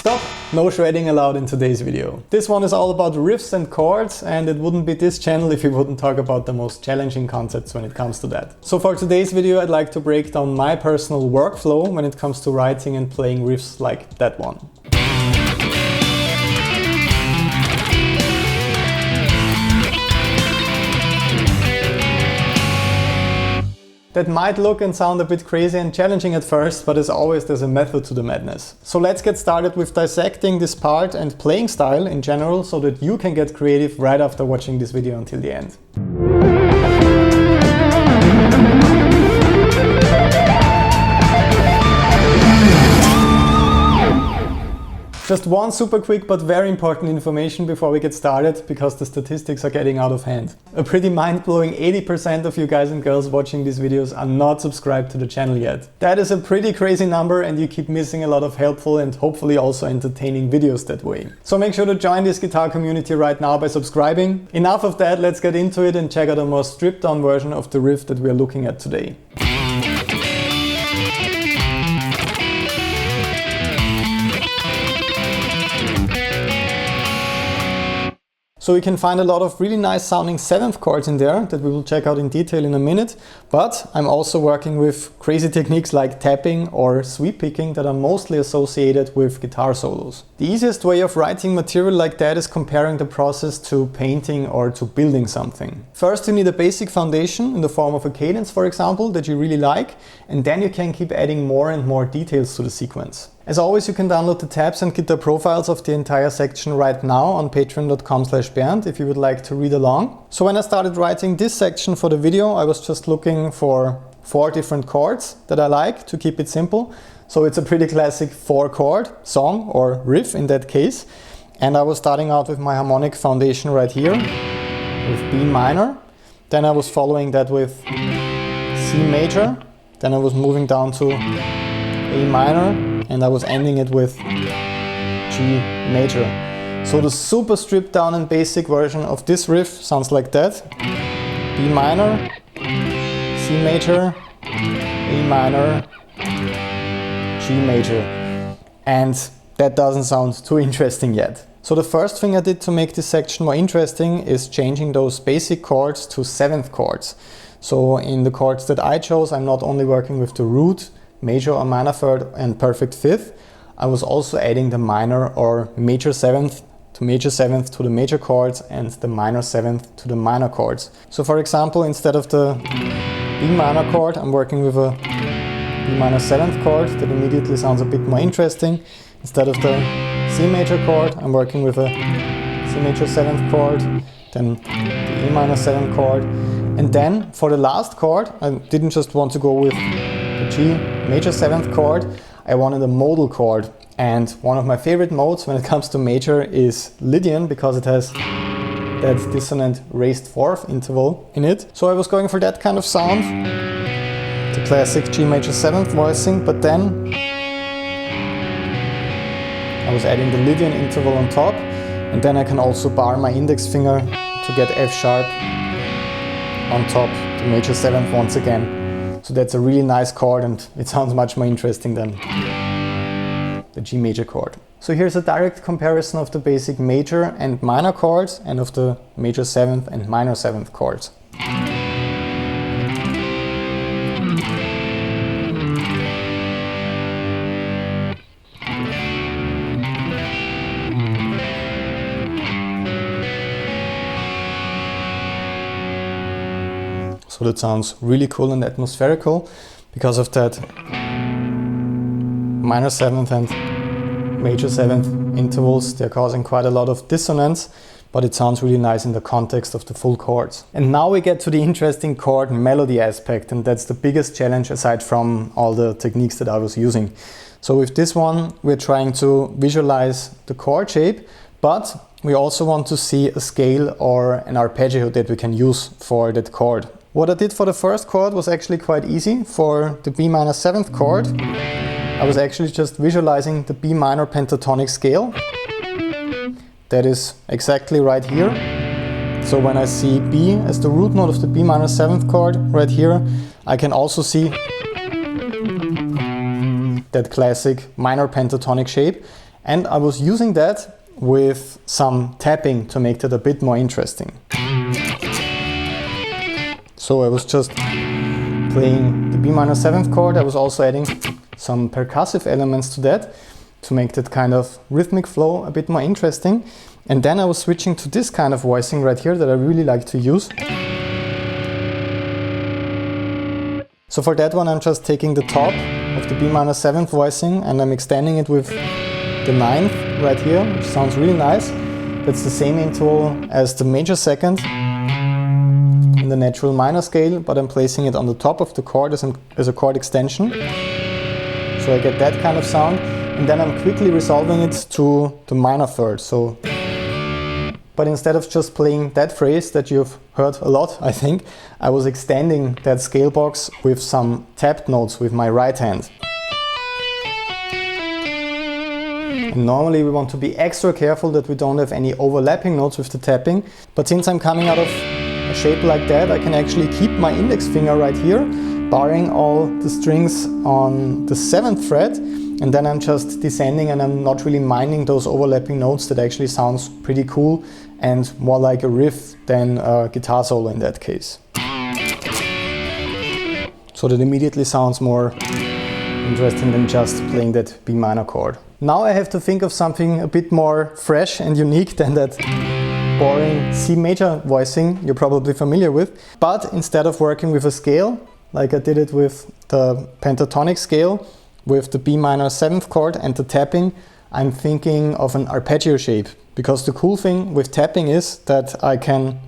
Stop! No shredding allowed in today's video. This one is all about riffs and chords, and it wouldn't be this channel if we wouldn't talk about the most challenging concepts when it comes to that. So for today's video I'd like to break down my personal workflow when it comes to writing and playing riffs like that one. That might look and sound a bit crazy and challenging at first, but as always there's a method to the madness. So let's get started with dissecting this part and playing style in general so that you can get creative right after watching this video until the end. Just one super quick but very important information before we get started, because the statistics are getting out of hand. A pretty mind-blowing 80% of you guys and girls watching these videos are not subscribed to the channel yet. That is a pretty crazy number, and you keep missing a lot of helpful and hopefully also entertaining videos that way. So make sure to join this guitar community right now by subscribing. Enough of that, let's get into it and check out a more stripped down version of the riff that we are looking at today. So you can find a lot of really nice sounding 7th chords in there that we will check out in detail in a minute, but I'm also working with crazy techniques like tapping or sweep picking that are mostly associated with guitar solos. The easiest way of writing material like that is comparing the process to painting or to building something. First you need a basic foundation in the form of a cadence, for example, that you really like, and then you can keep adding more and more details to the sequence. As always, you can download the tabs and guitar profiles of the entire section right now on patreon.com/Bernd if you would like to read along. So when I started writing this section for the video, I was just looking for 4 different chords that I like to keep it simple. So it's a pretty classic 4-chord song or riff in that case. And I was starting out with my harmonic foundation right here with B minor. Then I was following that with C major. Then I was moving down to A minor. And I was ending it with G major. So the super stripped down and basic version of this riff sounds like that. B minor, C major, A minor, G major. And that doesn't sound too interesting yet. So the first thing I did to make this section more interesting is changing those basic chords to 7th chords. So in the chords that I chose, I'm not only working with the root, major or minor 3rd and perfect 5th, I was also adding the minor or major 7th to the major chords and the minor 7th to the minor chords. So for example, instead of the B minor chord, I'm working with a B minor 7th chord that immediately sounds a bit more interesting. Instead of the C major chord, I'm working with a C major 7th chord, then the E minor 7th chord. And then for the last chord, I didn't just want to go with the G major 7th chord, I wanted a modal chord. And one of my favorite modes when it comes to major is Lydian, because it has that dissonant raised 4th interval in it. So I was going for that kind of sound, the classic G major 7th voicing, but then I was adding the Lydian interval on top, and then I can also bar my index finger to get F sharp on top, the major 7th once again. So that's a really nice chord, and it sounds much more interesting than the G major chord. So here's a direct comparison of the basic major and minor chords and of the major 7th and minor 7th chords. So that sounds really cool and atmospherical because of that minor 7th and major 7th intervals. They're causing quite a lot of dissonance, but it sounds really nice in the context of the full chords. And now we get to the interesting chord melody aspect, and that's the biggest challenge aside from all the techniques that I was using. So with this one, we're trying to visualize the chord shape, but we also want to see a scale or an arpeggio that we can use for that chord. What I did for the first chord was actually quite easy. For the B minor 7th chord, I was actually just visualizing the B minor pentatonic scale. That is exactly right here. So when I see B as the root note of the B minor 7th chord right here, I can also see that classic minor pentatonic shape. And I was using that with some tapping to make that a bit more interesting. So I was just playing the B minor 7th chord. I was also adding some percussive elements to that to make that kind of rhythmic flow a bit more interesting. And then I was switching to this kind of voicing right here that I really like to use. So for that one I'm just taking the top of the B minor 7th voicing and I'm extending it with the 9th right here, which sounds really nice. That's the same interval as the major 2nd in the natural minor scale, but I'm placing it on the top of the chord as a chord extension. So I get that kind of sound, and then I'm quickly resolving it to the minor 3rd. So, but instead of just playing that phrase that you've heard a lot, I think, I was extending that scale box with some tapped notes with my right hand. And normally we want to be extra careful that we don't have any overlapping notes with the tapping, but since I'm coming out of a shape like that, I can actually keep my index finger right here, barring all the strings on the 7th fret, and then I'm just descending and I'm not really minding those overlapping notes. That actually sounds pretty cool and more like a riff than a guitar solo in that case. So that immediately sounds more interesting than just playing that B minor chord. Now I have to think of something a bit more fresh and unique than that boring C major voicing you're probably familiar with. But instead of working with a scale, like I did it with the pentatonic scale, with the B minor 7th chord and the tapping, I'm thinking of an arpeggio shape. Because the cool thing with tapping is that I can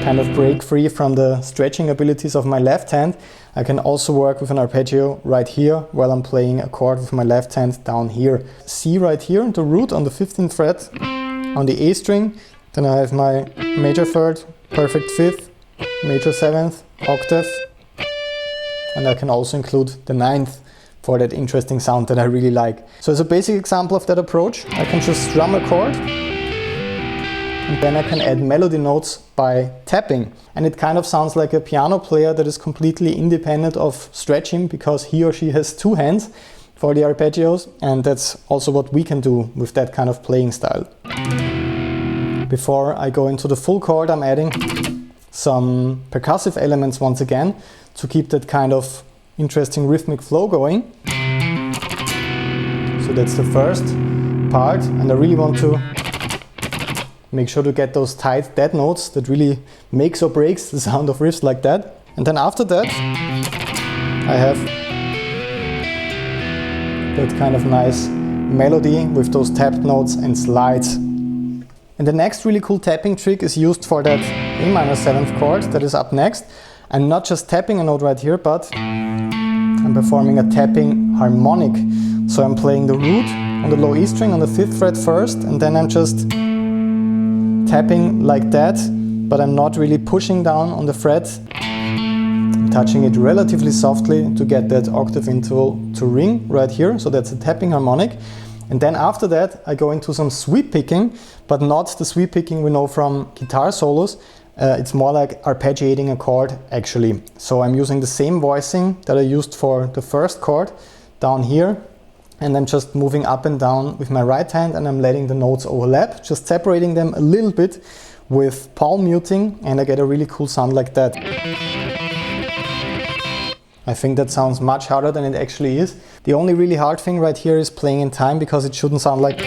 kind of break free from the stretching abilities of my left hand. I can also work with an arpeggio right here while I'm playing a chord with my left hand down here. C right here, the root on the 15th fret on the A string. Then I have my major 3rd, perfect 5th, major 7th, octave. And I can also include the 9th for that interesting sound that I really like. So as a basic example of that approach, I can just strum a chord and then I can add melody notes by tapping. And it kind of sounds like a piano player that is completely independent of stretching because he or she has 2 hands for the arpeggios, and that's also what we can do with that kind of playing style. Before I go into the full chord, I'm adding some percussive elements once again to keep that kind of interesting rhythmic flow going. So that's the first part, and I really want to make sure to get those tight dead notes that really makes or breaks the sound of riffs like that. And then after that I have that kind of nice melody with those tapped notes and slides. And the next really cool tapping trick is used for that A minor 7th chord that is up next. I'm not just tapping a note right here, but I'm performing a tapping harmonic. So I'm playing the root on the low E string on the 5th fret first, and then I'm just tapping like that, but I'm not really pushing down on the fret. I'm touching it relatively softly to get that octave interval to ring right here, so that's a tapping harmonic. And then after that I go into some sweep picking, but not the sweep picking we know from guitar solos. It's more like arpeggiating a chord actually. So I'm using the same voicing that I used for the first chord down here, and I'm just moving up and down with my right hand and I'm letting the notes overlap, just separating them a little bit with palm muting, and I get a really cool sound like that. I think that sounds much harder than it actually is. The only really hard thing right here is playing in time, because it shouldn't sound like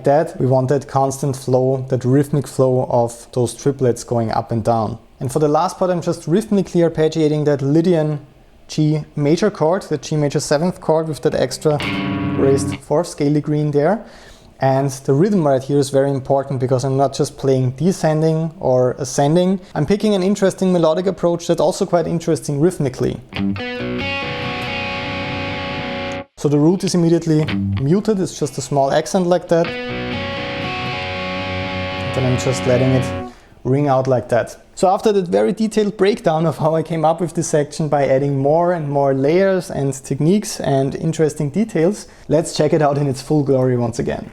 that. We want that constant flow, that rhythmic flow of those triplets going up and down. And for the last part, I'm just rhythmically arpeggiating that Lydian G major chord, the G major 7th chord with that extra raised 4th scale degree in there. And the rhythm right here is very important, because I'm not just playing descending or ascending. I'm picking an interesting melodic approach that's also quite interesting rhythmically. So the root is immediately muted, it's just a small accent like that. Then I'm just letting it ring out like that. So after that very detailed breakdown of how I came up with this section by adding more and more layers and techniques and interesting details, let's check it out in its full glory once again.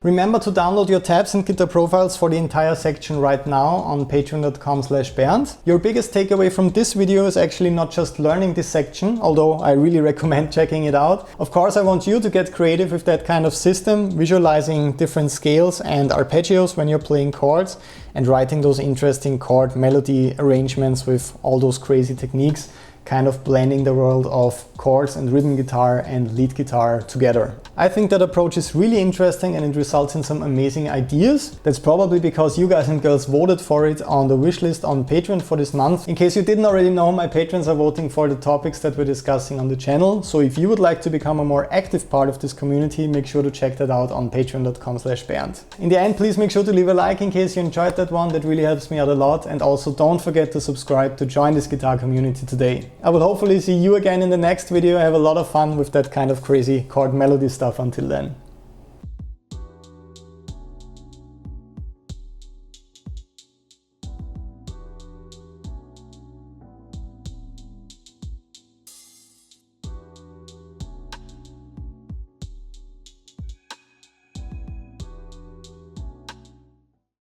Remember to download your tabs and guitar profiles for the entire section right now on patreon.com/Bernd. Your biggest takeaway from this video is actually not just learning this section, although I really recommend checking it out. Of course, I want you to get creative with that kind of system, visualizing different scales and arpeggios when you're playing chords and writing those interesting chord melody arrangements with all those crazy techniques, kind of blending the world of chords and rhythm guitar and lead guitar together. I think that approach is really interesting and it results in some amazing ideas. That's probably because you guys and girls voted for it on the wishlist on Patreon for this month. In case you didn't already know, my patrons are voting for the topics that we're discussing on the channel. So if you would like to become a more active part of this community, make sure to check that out on patreon.com/Bernd. In the end, please make sure to leave a like in case you enjoyed that one. That really helps me out a lot. And also don't forget to subscribe to join this guitar community today. I will hopefully see you again in the next video. Have a lot of fun with that kind of crazy chord melody stuff until then.